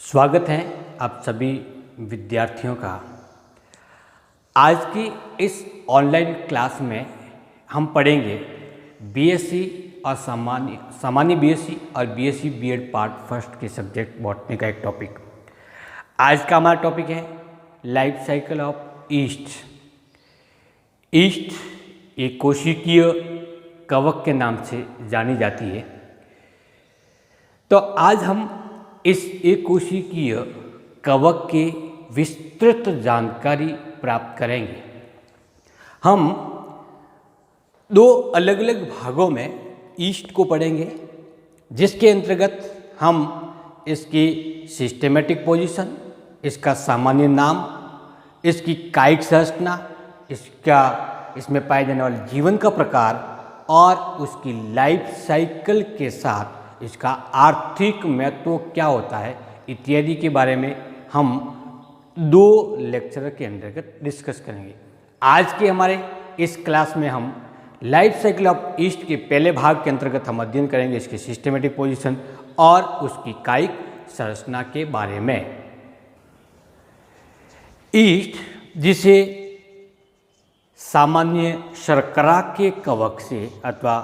स्वागत है आप सभी विद्यार्थियों का। आज की इस ऑनलाइन क्लास में हम पढ़ेंगे बीएससी और सामान्य बीएससी और बीएससी बीएड पार्ट फर्स्ट के सब्जेक्ट बॉटनी का एक टॉपिक। आज का हमारा टॉपिक है life cycle of east. East एक कोशिकीय कवक के नाम से जानी जाती है। तो आज हम इस एक कोशिकीय कवक के विस्तृत जानकारी प्राप्त करेंगे। हम दो अलग अलग भागों में ईस्ट को पढ़ेंगे, जिसके अंतर्गत हम इसकी सिस्टेमेटिक पोजीशन, इसका सामान्य नाम, इसकी कायिक संरचना, इसमें पाए जाने वाले जीवन का प्रकार और उसकी लाइफ साइकिल के साथ इसका आर्थिक महत्व क्या होता है इत्यादि के बारे में हम दो लेक्चर के अंतर्गत डिस्कस करेंगे। आज के हमारे इस क्लास में हम लाइफ साइकिल ऑफ ईस्ट के पहले भाग के अंतर्गत हम अध्ययन करेंगे इसकी सिस्टेमेटिक पोजीशन और उसकी कायिक संरचना के बारे में। ईस्ट, जिसे सामान्य शर्करा के कवक से अथवा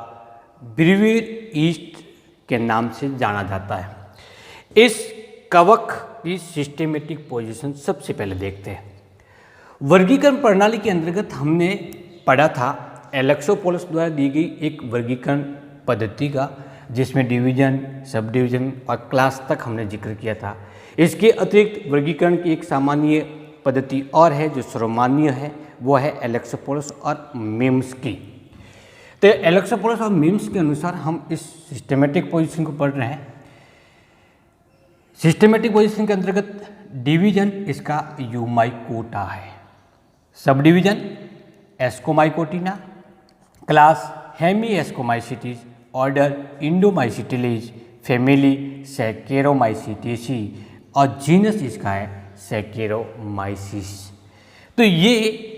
ब्रीवेर ईस्ट के नाम से जाना जाता है। इस कवक की सिस्टेमेटिक पोजीशन सबसे पहले देखते हैं। वर्गीकरण प्रणाली के अंतर्गत हमने पढ़ा था एलेक्सोपोलस द्वारा दी गई एक वर्गीकरण पद्धति का, जिसमें डिवीजन, सब डिवीजन और क्लास तक हमने जिक्र किया था। इसके अतिरिक्त वर्गीकरण की एक सामान्य पद्धति और है जो सर्वमान्य है, वो है एलेक्सोपोलस और मिम्स की। तो एलेक्सोपोलस और मिम्स के अनुसार हम इस सिस्टेमेटिक पोजीशन को पढ़ रहे हैं। सिस्टेमेटिक पोजीशन के अंतर्गत डिवीजन इसका यूमाइकोटा है, subdivision Ascomycotina, class Hemiascomycetes, order Endomycetales, family Saccharomycetaceae और जीनस इसका है सैकेरोमाइसिस। तो ये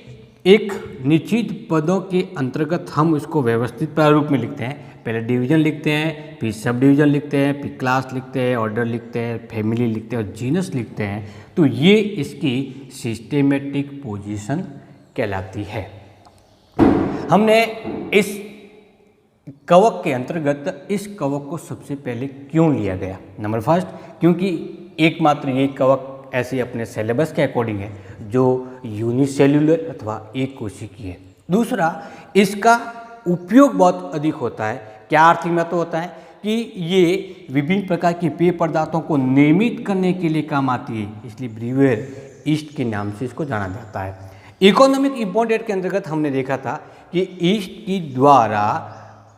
एक निश्चित पदों के अंतर्गत हम इसको व्यवस्थित प्रारूप में लिखते हैं। पहले डिवीजन लिखते हैं, फिर सब डिवीजन लिखते हैं, फिर क्लास लिखते हैं, ऑर्डर लिखते हैं, फैमिली लिखते हैं और जीनस लिखते हैं। तो ये इसकी सिस्टेमेटिक पोजीशन कहलाती है। हमने इस कवक के अंतर्गत इस कवक को सबसे पहले क्यों लिया गया? नंबर फर्स्ट, क्योंकि एकमात्र ये कवक ऐसे अपने सिलेबस के अकॉर्डिंग है जो यूनिसेल्युलर अथवा एक कोशिकीय है। दूसरा, इसका उपयोग बहुत अधिक होता है। क्या आर्थिक महत्व होता है कि ये विभिन्न प्रकार के पेय पदार्थों को निर्मित करने के लिए काम आती है, इसलिए ब्रीवेर ईस्ट के नाम से इसको जाना जाता है। इकोनॉमिक इम्पोर्टेंट के अंतर्गत हमने देखा था कि ईस्ट की द्वारा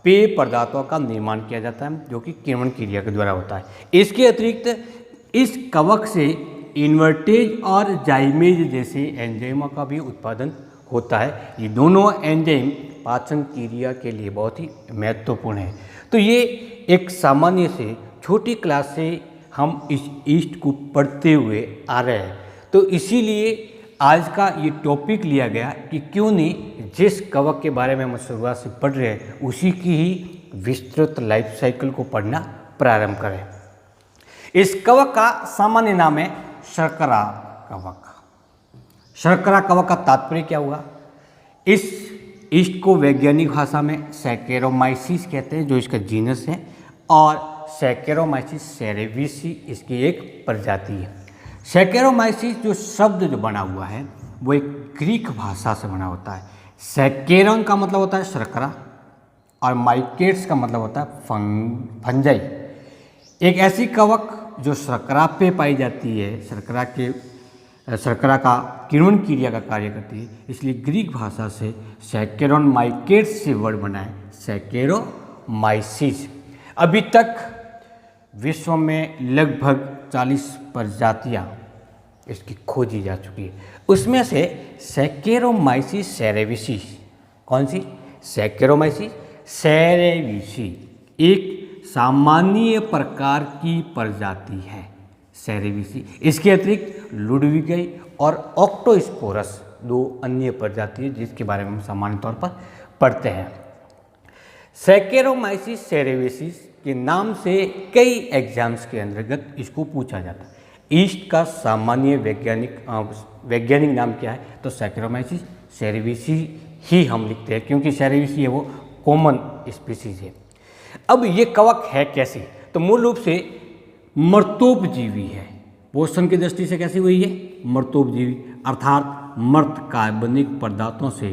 पेय पदार्थों का निर्माण किया जाता है, जो कि किण्वन क्रिया के द्वारा होता है। इसके अतिरिक्त इस कवक से इन्वर्टेज और जाइमेज जैसे एंजाइमों का भी उत्पादन होता है। ये दोनों एंजाइम पाचन क्रिया के लिए बहुत ही महत्वपूर्ण है। तो ये एक सामान्य से छोटी क्लास से हम इस ईस्ट को पढ़ते हुए आ रहे हैं, तो इसीलिए आज का ये टॉपिक लिया गया कि क्यों नहीं जिस कवक के बारे में हम शुरुआत से पढ़ रहे हैं उसी की ही विस्तृत लाइफ साइकिल को पढ़ना प्रारंभ करें। इस कवक का सामान्य नाम है शर्करा कवक। शर्करा कवक का तात्पर्य क्या हुआ? इस ईस्ट को वैज्ञानिक भाषा में सैकेरोमाइसिस कहते हैं, जो इसका जीनस है, और सैकेरोमाइसिस सेरेविसी इसकी एक प्रजाति है। सैकेरोमाइसिस जो शब्द जो बना हुआ है वो एक ग्रीक भाषा से बना होता है। सैकेरोन का मतलब होता है शर्करा और माइकेट्स का मतलब होता है फंजाई। एक ऐसी कवक जो शर्करा पे पाई जाती है, शर्करा का किण्वन क्रिया का कार्य करती है, इसलिए ग्रीक भाषा से सैकेरोन माइकेट्स से वर्ड बना है सैकेरोमाइसिस। अभी तक विश्व में लगभग 40 प्रजातियां इसकी खोजी जा चुकी है। उसमें से सैकेरोमाइसिस सेरेविसी, कौन सी? सैकेरोमाइसिस सेरेविसी एक सामान्य प्रकार की प्रजाति है सेरेविसी। इसके अतिरिक्त लुडविगाई और ऑक्टोस्पोरस दो अन्य प्रजाति है जिसके बारे में हम सामान्य तौर पर पढ़ते हैं। सैकेरोमाइसिस सेरेविसिस के नाम से कई एग्जाम्स के अंतर्गत इसको पूछा जाता है। ईस्ट का सामान्य वैज्ञानिक नाम क्या है? तो सैक्रोमाइसिस सेरेविसी ही हम लिखते हैं, क्योंकि सेरेविसी है वो कॉमन स्पीसीज है। अब ये कवक है कैसी? तो मूल रूप से मर्तोपजीवी है। पोषण की दृष्टि से कैसी हुई है? मर्तोपजीवी, अर्थात मर्त कार्बनिक पदार्थों से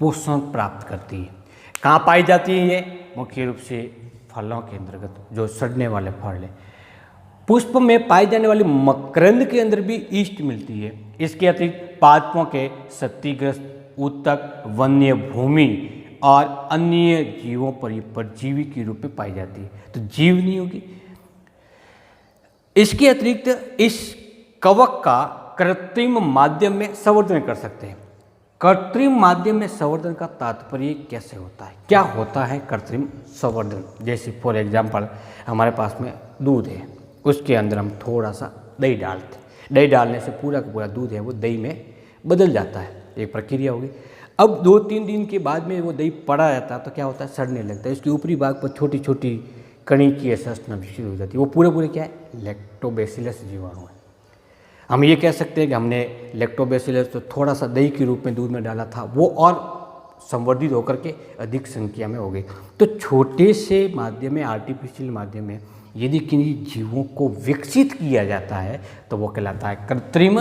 पोषण प्राप्त करती है। कहाँ पाई जाती है ये? मुख्य रूप से फलों के अंतर्गत, जो सड़ने वाले फल है। पुष्प में पाई जाने वाली मकरंद के अंदर भी ईस्ट मिलती है। इसके अतिरिक्त पादपों के क्षतिग्रस्त ऊतक, वन्य भूमि और अन्य जीवों पर ये परजीवी के रूप में पाई जाती है, तो जीव नहीं होगी। इसके अतिरिक्त इस कवक का कृत्रिम माध्यम में संवर्धन कर सकते हैं। कृत्रिम माध्यम में संवर्धन का तात्पर्य कैसे होता है? क्या होता है कृत्रिम संवर्धन? जैसे फॉर एग्जाम्पल हमारे पास में दूध है, उसके अंदर हम थोड़ा सा दही डालते हैं। दही डालने से पूरा का पूरा दूध है वो दही में बदल जाता है, एक प्रक्रिया होगी। अब 2-3 दिन के बाद में वो दही पड़ा रहता है तो क्या होता है? सड़ने लगता है। इसके ऊपरी भाग पर छोटी छोटी कणी की संरचना भी शुरू हो जाती है। वो पूरे क्या है? लैक्टोबैसिलस जीवाणु है। हम ये कह सकते हैं कि हमने लैक्टोबैसिलस तो थोड़ा सा दही के रूप में दूध में डाला था, वो और संवर्धित होकर के अधिक संख्या में हो गई। तो छोटे से माध्यम में, आर्टिफिशियल माध्यम में यदि किन्हीं जीवों को विकसित किया जाता है तो वो कहलाता है कृत्रिम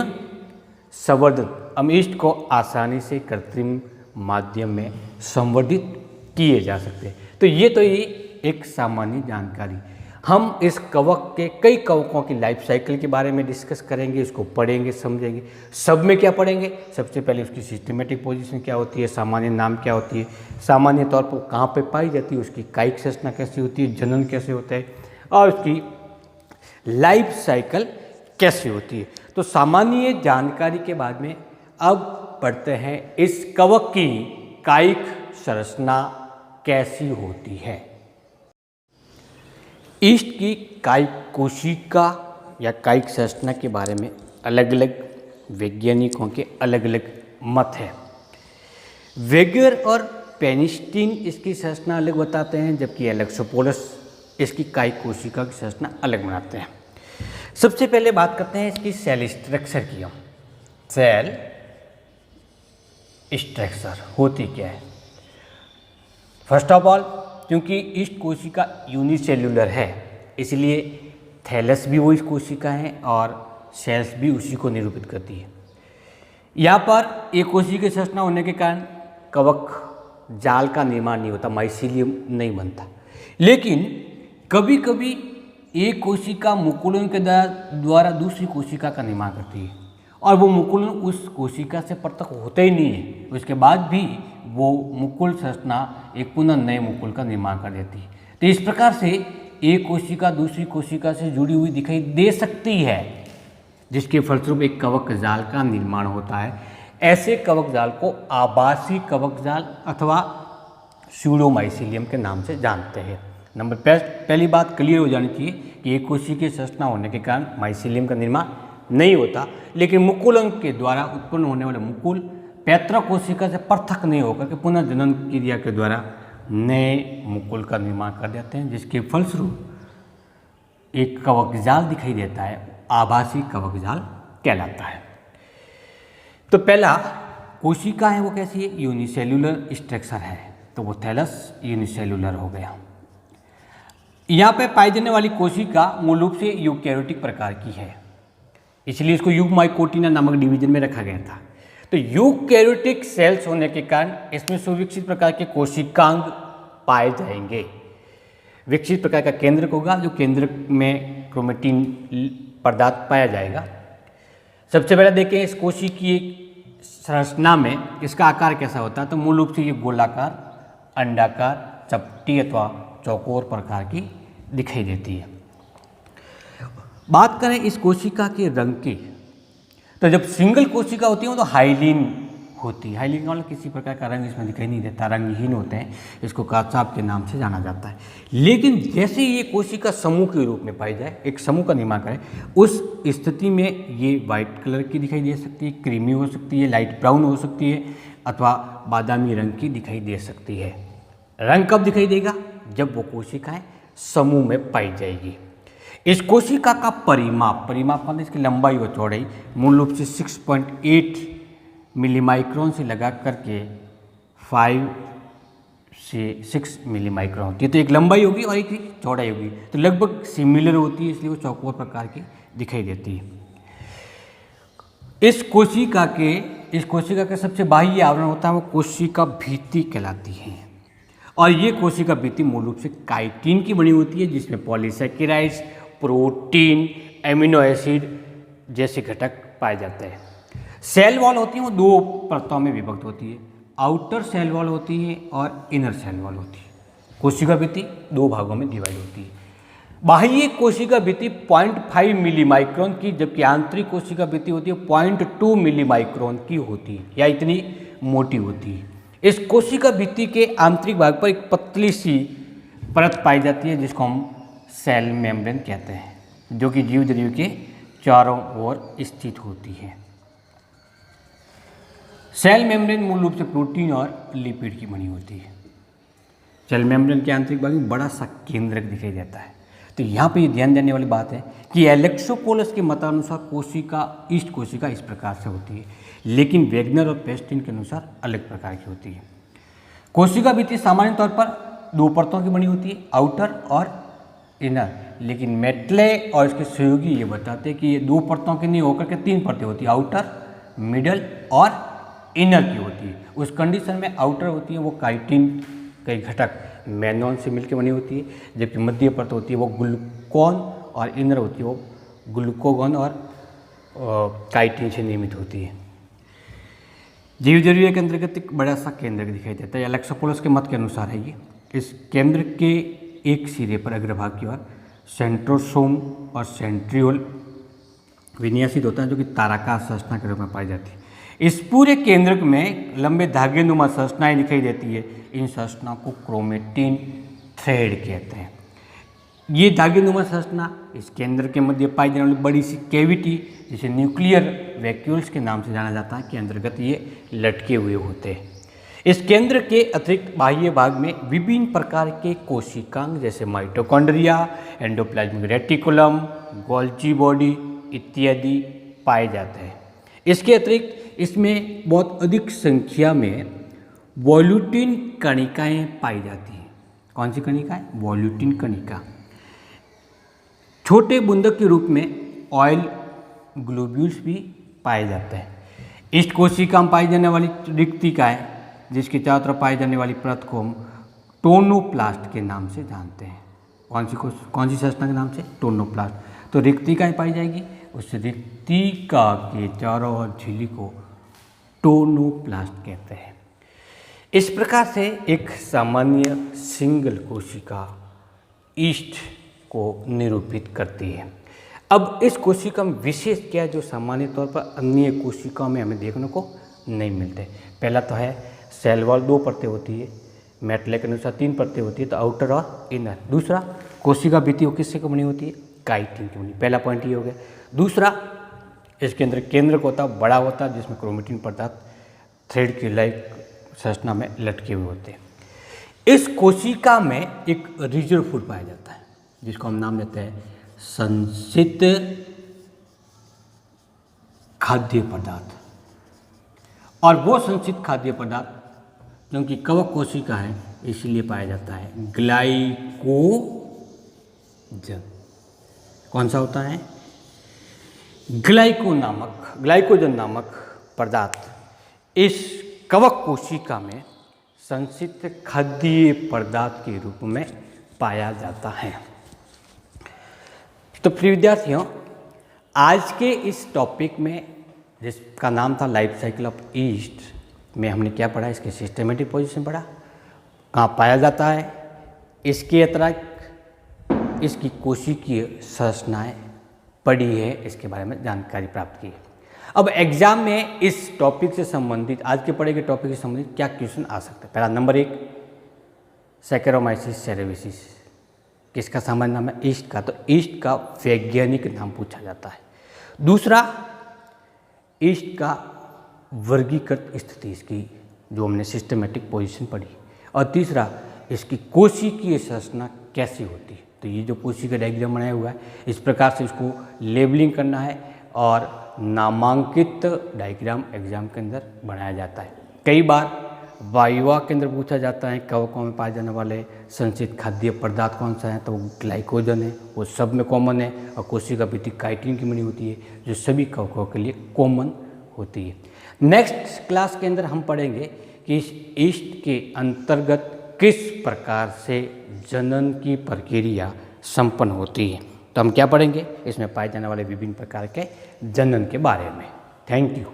संवर्धन। हम ईस्ट को आसानी से कृत्रिम माध्यम में संवर्धित किए जा सकते हैं। तो ये एक सामान्य जानकारी। हम इस कवक के कई कवकों की लाइफ साइकिल के बारे में डिस्कस करेंगे, इसको पढ़ेंगे, समझेंगे। सब में क्या पढ़ेंगे? सबसे पहले उसकी सिस्टमेटिक पोजीशन क्या होती है, सामान्य नाम क्या होती है, सामान्य तौर पर कहाँ पे पाई जाती है, उसकी कायिक संरचना कैसी होती है, जनन कैसे होता है और उसकी लाइफ साइकिल कैसी होती है। तो सामान्य जानकारी के बाद में अब पढ़ते हैं इस कवक की कायिक संरचना कैसी होती है। ईस्ट की कायिक कोशिका या कायिक संरचना के बारे में अलग अलग वैज्ञानिकों के अलग अलग मत हैं। वेगर और पेनिस्टीन इसकी संरचना अलग बताते हैं, जबकि एलेक्सोपोलस इसकी कायिक कोशिका की संरचना अलग बनाते हैं। सबसे पहले बात करते हैं इसकी सेल स्ट्रक्चर की। हम सेल स्ट्रक्चर होती क्या है? फर्स्ट ऑफ ऑल, क्योंकि ईस्ट कोशिका यूनिसेल्युलर है, इसलिए थैलस भी वही कोशिका है और सेल्स भी उसी को निरूपित करती है। यहाँ पर एक कोशिका की संरचना होने के कारण कवक जाल का निर्माण नहीं होता, माइसीलियम नहीं बनता। लेकिन कभी कभी एक कोशिका मुकुलन के द्वारा दूसरी कोशिका का निर्माण करती है और वो मुकुलन उस कोशिका से पृथक होते ही नहीं है, उसके बाद भी वो मुकुल संरचना एक पुनः नए मुकुल का निर्माण कर देती है। तो इस प्रकार से एक कोशिका दूसरी कोशिका से जुड़ी हुई दिखाई दे सकती है, जिसके फलस्वरूप एक कवक जाल का निर्माण होता है। ऐसे कवक जाल को आभासी कवक जाल अथवा स्यूडोमाइसीलियम के नाम से जानते हैं। नंबर पहली बात क्लियर हो जानी चाहिए कि एक कोशिका की संरचना होने के कारण माइसीलियम का निर्माण नहीं होता, लेकिन मुकुलन के द्वारा उत्पन्न होने वाले मुकुल पैतृक कोशिका से पृथक नहीं होकर के पुनः जनन क्रिया के द्वारा नए मुकुल का निर्माण कर देते हैं, जिसके फलस्वरूप एक कवक जाल दिखाई देता है, आभासी कवक जाल कहलाता है। तो पहला कोशिका है वो कैसी है? यूनिसेल्युलर स्ट्रक्चर है, तो वो थैलस यूनिसेल्युलर हो गया। यहाँ पे पाई जाने वाली कोशिका मूल रूप से यूकैरियोटिक प्रकार की है, इसलिए इसको यूमाइकोटिना नामक डिवीजन में रखा गया था। तो यूकैरियोटिक सेल्स होने के कारण इसमें सुविकसित प्रकार के कोशिकांग पाए जाएंगे। विकसित प्रकार का केंद्रक होगा, जो केंद्रक में क्रोमेटिन पदार्थ पाया जाएगा। सबसे पहले देखें इस कोशिका की संरचना में इसका आकार कैसा होता है, तो मूल रूप से ये गोलाकार, अंडाकार, चपटी अथवा चौकोर प्रकार की दिखाई देती है। बात करें इस कोशिका के रंग की, तो जब सिंगल कोशिका होती है तो हाइलिन होती है। हाइलिन वाला किसी प्रकार का रंग इसमें दिखाई नहीं देता, रंगहीन होते हैं, इसको काचाप के नाम से जाना जाता है। लेकिन जैसे ये कोशिका समूह के रूप में पाई जाए, एक समूह का निर्माण करे, उस स्थिति में ये वाइट कलर की दिखाई दे सकती है, क्रीमी हो सकती है, लाइट ब्राउन हो सकती है अथवा बादामी रंग की दिखाई दे सकती है। रंग कब दिखाई देगा? जब वो कोशिकाएं समूह में पाई जाएगी। इस कोशिका का परिमाप मतलब इसकी लंबाई और चौड़ाई मूल रूप से 6.8 मिलीमाइक्रोन से लगा करके 5 से 6 मिलीमाइक्रोन होती है। तो एक लंबाई होगी और एक की चौड़ाई होगी, तो लगभग सिमिलर होती है, इसलिए वो चौकोर प्रकार की दिखाई देती है। इस कोशिका के सबसे बाह्य आवरण होता है वो कोशिका भित्ति कहलाती है, और ये कोशिका भित्ति मूल रूप से काइटिन की बनी होती है, जिसमें पॉलीसैकेराइड्स, प्रोटीन, एमिनो एसिड जैसे घटक पाए जाते हैं। सेल वॉल होती है वो दो परतों में विभक्त होती है, आउटर सेल वॉल होती है और इनर सेल वॉल होती है। कोशिका भित्ति दो भागों में डिवाइड होती है। बाह्य कोशिका भित्ति 0.5 मिलीमाइक्रोन की, जबकि आंतरिक कोशिका भित्ति होती है 0.2 मिलीमाइक्रोन की होती है, या इतनी मोटी होती है। इस कोशिका भित्ति के आंतरिक भाग पर एक पतली सी परत पाई जाती है, जिसको हम सेल मेम्ब्रेन कहते हैं, जो कि जीव जरीव के चारों ओर स्थित होती है। सेल मेम्ब्रेन मूल रूप से प्रोटीन और लिपिड की बनी होती है। सेल मेम्ब्रेन के आंतरिक भाग में बड़ा सा केंद्रक दिखाई देता है। तो यहाँ पे ध्यान देने वाली बात है कि एलेक्सोपोलस के मतानुसार ईस्ट कोशिका इस प्रकार से होती है, लेकिन वेगनर और पेस्टिन के अनुसार अलग प्रकार की होती है। कोशिका भित्ति सामान्य तौर पर दो परतों की बनी होती है, आउटर और इनर, लेकिन मेटले और इसके सहयोगी ये बताते हैं कि ये दो परतों की नहीं होकर के तीन परतें होती है, आउटर, मिडल और इनर की होती है। उस कंडीशन में आउटर होती है वो काइटिन कई घटक मैनोन से मिलकर बनी होती है, जबकि मध्य परत होती है वो ग्लूकोन और इनर होती है वो ग्लूकोगोन और काइटिन से निर्मित होती है। जीव जरूरी के अंतर्गत एक बड़ा सा केंद्र दिखाई देता है। एलेक्सोपोलस के मत के अनुसार है ये। इस केंद्र के एक सिरे पर अग्रभाग की ओर सेंट्रोसोम और सेंट्रियोल विन्यासित होता है, जो कि ताराकार संरचना के रूप में पाई जाती है। इस पूरे केंद्रक में लंबे धागेनुमा संरचनाएं दिखाई देती है। इन संरचना को क्रोमेटिन थ्रेड कहते हैं। ये धागेनुमा संरचना इस केंद्र के मध्य पाई जाने वाली बड़ी सी कैविटी, जिसे न्यूक्लियर वैक्यूल्स के नाम से जाना जाता है, के अंतर्गत ये लटके हुए होते हैं। इस केंद्र के अतिरिक्त बाह्य भाग में विभिन्न प्रकार के कोशिकांग जैसे mitochondria, endoplasmic reticulum, Golgi body इत्यादि पाए जाते हैं। इसके अतिरिक्त इसमें बहुत अधिक संख्या में वॉल्यूटिन कणिकाएं पाई जाती हैं। कौन सी कणिकाएं? वॉल्यूटिन कणिका। छोटे बूंदक के रूप में ऑयल ग्लोब्यूल्स भी पाए जाते हैं। इस कोशिका में पाई जाने वाली रिक्तिकाएं, जिसके चारों तरफ पाई जाने वाली परत को हम टोनोप्लास्ट के नाम से जानते हैं। कौन सी संरचना के नाम से? टोनोप्लास्ट। तो रिक्तिकाएं पाई जाएगी, उस रिक्तिका के चारों ओर झिल्ली को टोनोप्लास्ट कहते हैं। इस प्रकार से एक सामान्य सिंगल कोशिका ईस्ट को निरूपित करती है। अब इस कोशिका में विशेष क्या जो सामान्य तौर पर अन्य कोशिकाओं में हमें देखने को नहीं मिलते। पहला तो है सेल वॉल दो परतें होती है, मेटले के अनुसार तीन परतें होती है, तो आउटर और इनर। दूसरा, कोशिका भित्ति किससे बनी होती है? काइटिन की बनी। पहला पॉइंट ये हो गया। दूसरा, इसके अंदर केंद्रक होता है, बड़ा होता है, जिसमें क्रोमेटिन पदार्थ थ्रेड की लाइक संरचना में लटके हुए होते हैं। इस कोशिका में एक रिजर्व फूड पाया जाता है, जिसको हम नाम देते हैं संचित खाद्य पदार्थ। और वो संचित खाद्य पदार्थ क्योंकि कवक कोशिका है इसलिए पाया जाता है ग्लाइकोजन। कौन सा होता है? ग्लाइकोजन नामक पदार्थ इस कवक कोशिका में संचित खाद्य पदार्थ के रूप में पाया जाता है। तो प्रिय विद्यार्थियों, आज के इस टॉपिक में जिसका नाम था लाइफ साइकिल ऑफ ईस्ट में हमने क्या पढ़ा? इसके सिस्टमेटिक पोजीशन पढ़ा, कहाँ पाया जाता है, इसके अतिरिक्त इसकी कोशिकीय संरचनाएं पढ़ी है, इसके बारे में जानकारी प्राप्त की। अब एग्जाम में इस टॉपिक से संबंधित, आज के पढ़े गए टॉपिक से संबंधित क्या क्वेश्चन आ सकते हैं? पहला नंबर 1, सैकेरोमाइसिस सेरेविसिस किसका सामान्य नाम है? ईस्ट का। तो ईस्ट का वैज्ञानिक नाम पूछा जाता है। दूसरा, ईस्ट का वर्गीकृत स्थिति इसकी जो हमने सिस्टमेटिक पोजीशन पढ़ी। और तीसरा, इसकी कोशिकीय संरचना कैसी होती है? तो ये जो कोशिका डायग्राम बनाया हुआ है इस प्रकार से इसको लेबलिंग करना है और नामांकित डायग्राम एग्जाम के अंदर बनाया जाता है। कई बार वाइवा के अंदर पूछा जाता है कवकों में पाए जाने वाले संचित खाद्य पदार्थ कौन सा है, तो ग्लाइकोजन है, वो सब में कॉमन है, और कोशिका भित्ति काइटिन की बनी होती है जो सभी कवकों के लिए कॉमन होती है। नेक्स्ट क्लास के अंदर हम पढ़ेंगे कि इस ईस्ट के अंतर्गत किस प्रकार से जनन की प्रक्रिया संपन्न होती है। तो हम क्या पढ़ेंगे, इसमें पाए जाने वाले विभिन्न प्रकार के जनन के बारे में। Thank you.